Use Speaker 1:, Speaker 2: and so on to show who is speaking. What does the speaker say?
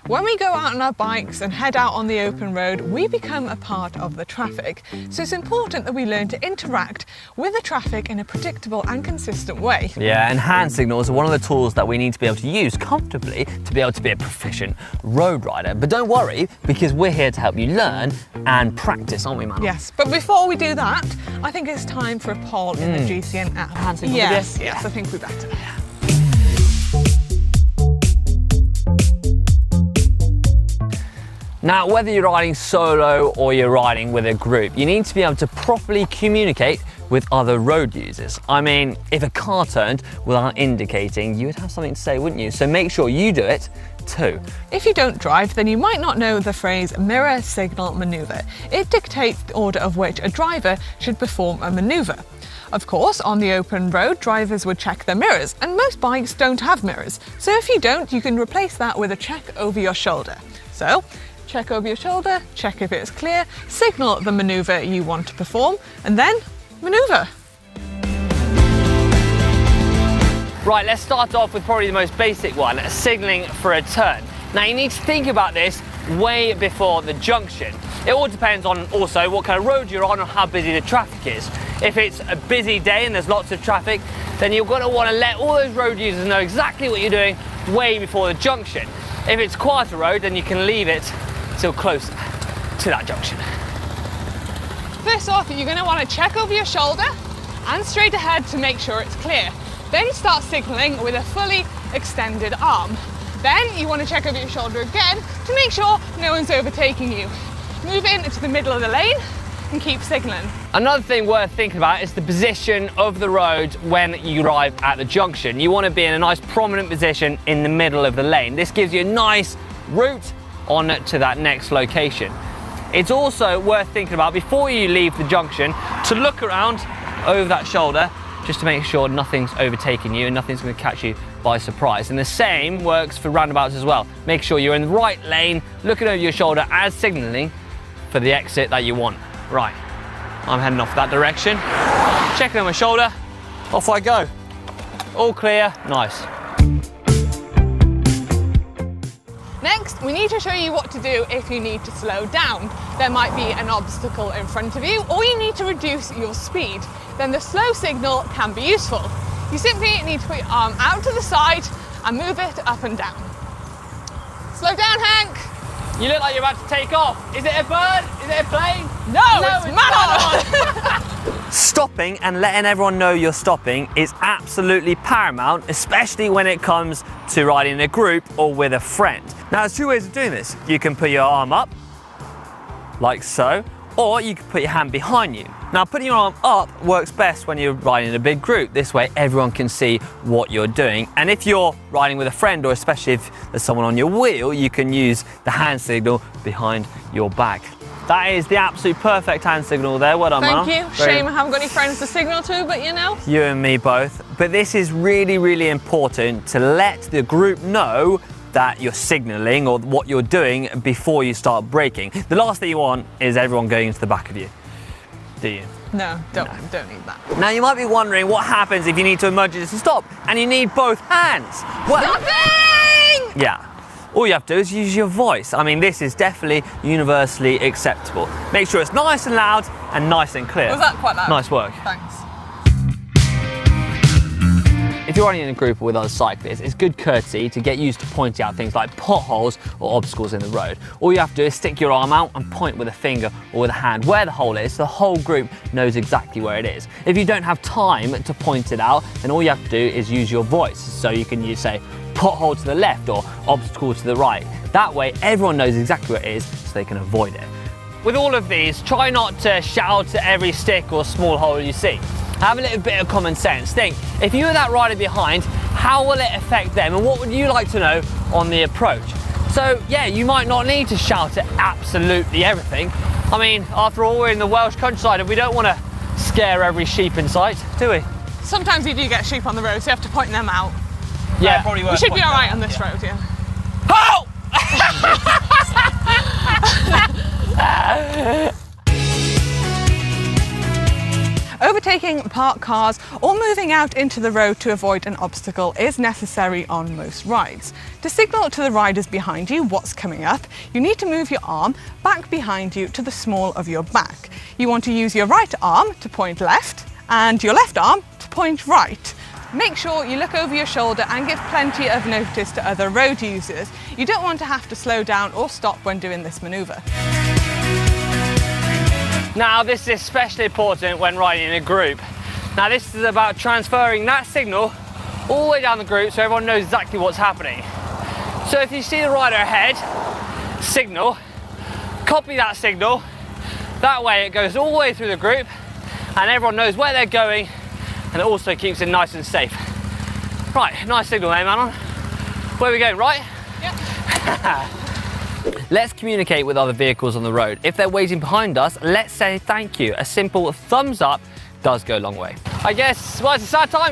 Speaker 1: When we go out on our bikes and head out on the open road, we become a part of the traffic. So it's important that we learn to interact with the traffic in a predictable and consistent way.
Speaker 2: Yeah, and hand signals are one of the tools that we need to be able to use comfortably to be able to be a proficient road rider. But don't worry, because we're here to help you learn and practice, aren't we, man?
Speaker 1: Yes, but before we do that, I think it's time for a poll in the GCN app.
Speaker 2: Hand signal
Speaker 1: Yes,
Speaker 2: video?
Speaker 1: yes, I think we better.
Speaker 2: Now, whether you're riding solo or you're riding with a group, you need to be able to properly communicate with other road users. I mean, if a car turned without indicating, you would have something to say, wouldn't you? So make sure you do it too.
Speaker 1: If you don't drive, then you might not know the phrase mirror signal maneuver. It dictates the order of which a driver should perform a maneuver. Of course, on the open road, drivers would check their mirrors, and most bikes don't have mirrors. So if you don't, you can replace that with a check over your shoulder. So, check over your shoulder, check if it's clear, signal the maneuver you want to perform, and then maneuver.
Speaker 2: Right, let's start off with probably the most basic one, signalling for a turn. Now, you need to think about this way before the junction. It all depends on also what kind of road you're on and how busy the traffic is. If it's a busy day and there's lots of traffic, then you're going to want to let all those road users know exactly what you're doing way before the junction. If it's quieter road, then you can leave it till closer to that junction.
Speaker 1: First off, you're going to want to check over your shoulder and straight ahead to make sure it's clear. Then start signalling with a fully extended arm. Then you want to check over your shoulder again to make sure no one's overtaking you. Move into the middle of the lane and keep signalling.
Speaker 2: Another thing worth thinking about is the position of the road when you arrive at the junction. You want to be in a nice prominent position in the middle of the lane. This gives you a nice route on to that next location. It's also worth thinking about before you leave the junction to look around over that shoulder just to make sure nothing's overtaking you and nothing's going to catch you by surprise. And the same works for roundabouts as well. Make sure you're in the right lane, looking over your shoulder as signalling for the exit that you want. Right, I'm heading off that direction. Checking on my shoulder, off I go. All clear, nice.
Speaker 1: Next, we need to show you what to do if you need to slow down. There might be an obstacle in front of you, or you need to reduce your speed. Then the slow signal can be useful. You simply need to put your arm out to the side and move it up and down. Slow down, Hank.
Speaker 2: You look like you're about to take off. Is it a bird? Is it a plane?
Speaker 1: No, it's Manon.
Speaker 2: Stopping and letting everyone know you're stopping is absolutely paramount, especially when it comes to riding in a group or with a friend. Now, there's two ways of doing this. You can put your arm up, like so, or you can put your hand behind you. Now, putting your arm up works best when you're riding in a big group. This way, everyone can see what you're doing. And if you're riding with a friend, or especially if there's someone on your wheel, you can use the hand signal behind your back. That is the absolute perfect hand signal there. Well done,
Speaker 1: Thank
Speaker 2: Mel.
Speaker 1: you. Shame I haven't got any friends to signal to, but you know.
Speaker 2: You and me both. But this is really, really important to let the group know that you're signalling or what you're doing before you start braking. The last thing you want is everyone going into the back of you. Do you?
Speaker 1: No, don't need that.
Speaker 2: Now, you might be wondering what happens if you need to emergency stop and you need both hands. Well,
Speaker 1: Stopping!
Speaker 2: yeah. All you have to do is use your voice. I mean, this is definitely universally acceptable. Make sure it's nice and loud and nice and clear.
Speaker 1: Was that quite loud?
Speaker 2: Nice work.
Speaker 1: Thanks.
Speaker 2: If you're running in a group with other cyclists, it's good courtesy to get used to pointing out things like potholes or obstacles in the road. All you have to do is stick your arm out and point with a finger or with a hand where the hole is, so the whole group knows exactly where it is. If you don't have time to point it out, then all you have to do is use your voice. So you can say pothole to the left or obstacle to the right. That way everyone knows exactly where it is so they can avoid it. With all of these, try not to shout at every stick or small hole you see. Have a little bit of common sense. Think, if you were that rider behind, how will it affect them and what would you like to know on the approach? So yeah, you might not need to shout at absolutely everything. I mean, after all, we're in the Welsh countryside and we don't want to scare every sheep in sight, do we?
Speaker 1: Sometimes you do get sheep on the road, so you have to point them out.
Speaker 2: Yeah, probably worth
Speaker 1: We should be all right on this road, yeah.
Speaker 2: Halt!
Speaker 1: Over overtaking parked cars or moving out into the road to avoid an obstacle is necessary on most rides. To signal to the riders behind you what's coming up, you need to move your arm back behind you to the small of your back. You want to use your right arm to point left and your left arm to point right. Make sure you look over your shoulder and give plenty of notice to other road users. You don't want to have to slow down or stop when doing this manoeuvre.
Speaker 2: Now this is especially important when riding in a group. Now this is about transferring that signal all the way down the group so everyone knows exactly what's happening. So if you see the rider ahead, signal, copy that signal, that way it goes all the way through the group and everyone knows where they're going, and it also keeps it nice and safe. Right, nice signal there, Manon. Where are we going, right?
Speaker 1: Yep.
Speaker 2: Let's communicate with other vehicles on the road. If they're waiting behind us, let's say thank you. A simple thumbs up does go a long way. I guess, well, it's a sad time.